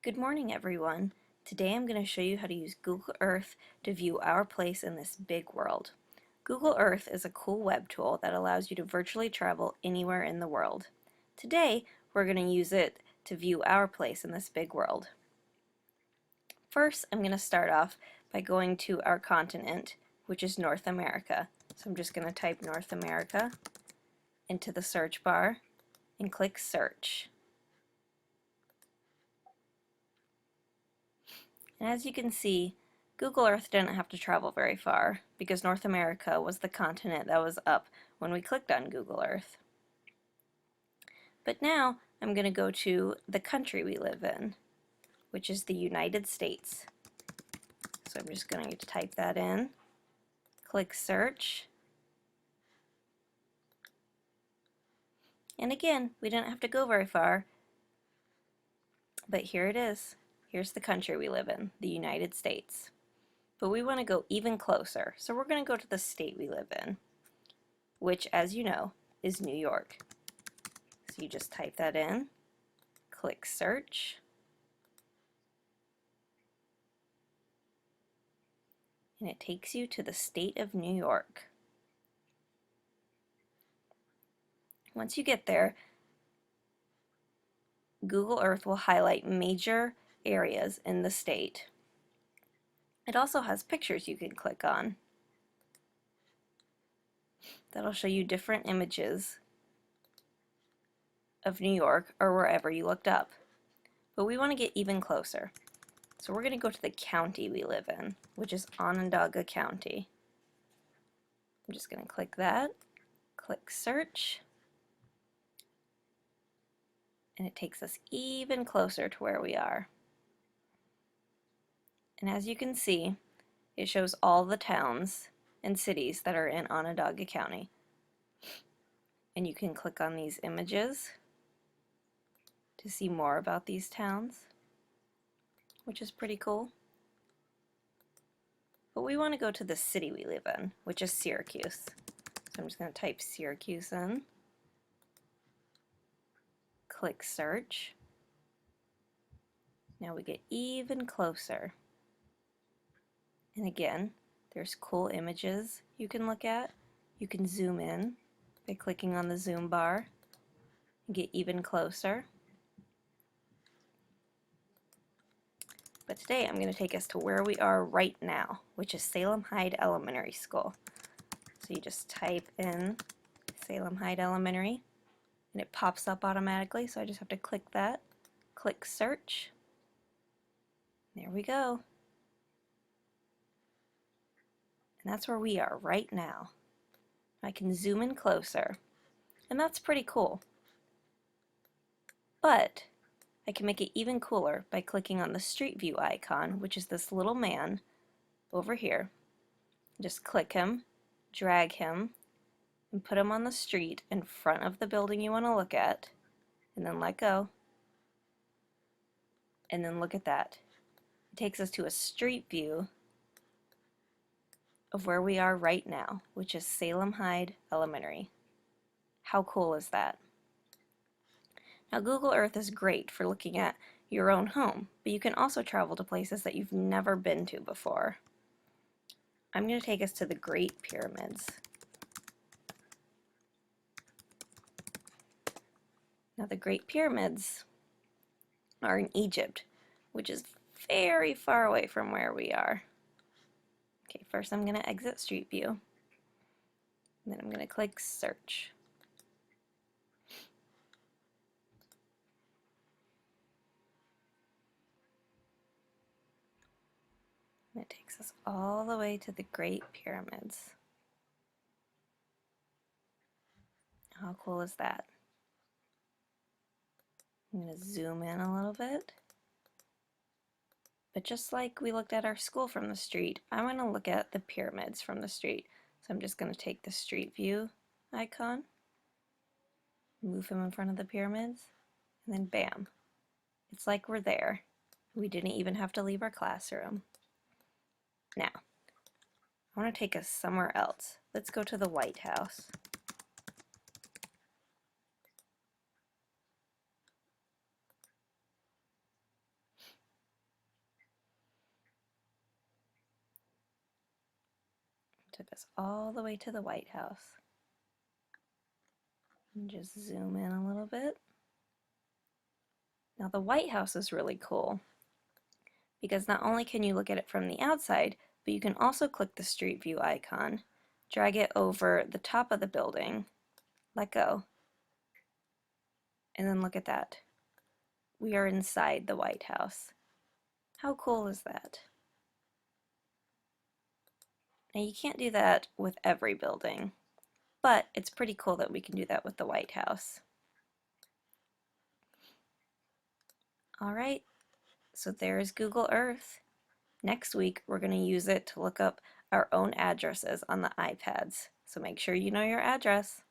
Good morning, everyone. Today I'm going to show you how to use Google Earth to view our place in this big world. Google Earth is a cool web tool that allows you to virtually travel anywhere in the world. Today we're going to use it to view our place in this big world. First, I'm going to start off by going to our continent, which is North America. So I'm just going to type North America into the search bar and click search. And as you can see, Google Earth didn't have to travel very far because North America was the continent that was up when we clicked on Google Earth. But now I'm going to go to the country we live in, which is the United States. So I'm just going to type that in, click search, and again, we didn't have to go very far, but here it is. Here's the country we live in, the United States. But we want to go even closer, so we're going to go to the state we live in, which, as you know, is New York. So you just type that in, click search, and it takes you to the state of New York. Once you get there, Google Earth will highlight major areas in the state. It also has pictures you can click on. That'll show you different images of New York or wherever you looked up. But we want to get even closer. So we're going to go to the county we live in, which is Onondaga County. I'm just going to click that, click search, and it takes us even closer to where we are. And as you can see, it shows all the towns and cities that are in Onondaga County. And you can click on these images to see more about these towns, which is pretty cool. But we want to go to the city we live in, which is Syracuse. So I'm just going to type Syracuse in, click search. Now we get even closer. And again, there's cool images you can look at. You can zoom in by clicking on the zoom bar and get even closer. But today I'm going to take us to where we are right now, which is Salem Hyde Elementary School. So you just type in Salem Hyde Elementary and it pops up automatically, so I just have to click that, click search. There we go. And that's where we are right now. I can zoom in closer, and that's pretty cool. But I can make it even cooler by clicking on the Street View icon, which is this little man over here. Just click him, drag him, and put him on the street in front of the building you want to look at, and then let go. And then look at that. It takes us to a street view of where we are right now, which is Salem Hyde Elementary. How cool is that? Now, Google Earth is great for looking at your own home, but you can also travel to places that you've never been to before. I'm going to take us to the Great Pyramids. Now, the Great Pyramids are in Egypt, which is very far away from where we are. Okay, first I'm going to exit Street View, and then I'm going to click Search. And it takes us all the way to the Great Pyramids. How cool is that? I'm going to zoom in a little bit. But just like we looked at our school from the street, I want to look at the pyramids from the street. So I'm just going to take the Street View icon, move him in front of the pyramids, and then bam. It's like we're there. We didn't even have to leave our classroom. Now, I want to take us somewhere else. Let's go to the White House. Took us all the way to the White House. And just zoom in a little bit. Now the White House is really cool because not only can you look at it from the outside, but you can also click the Street View icon, drag it over the top of the building, let go, and then look at that. We are inside the White House. How cool is that? Now you can't do that with every building, but it's pretty cool that we can do that with the White House. All right, so there's Google Earth. Next week, we're going to use it to look up our own addresses on the iPads. So make sure you know your address.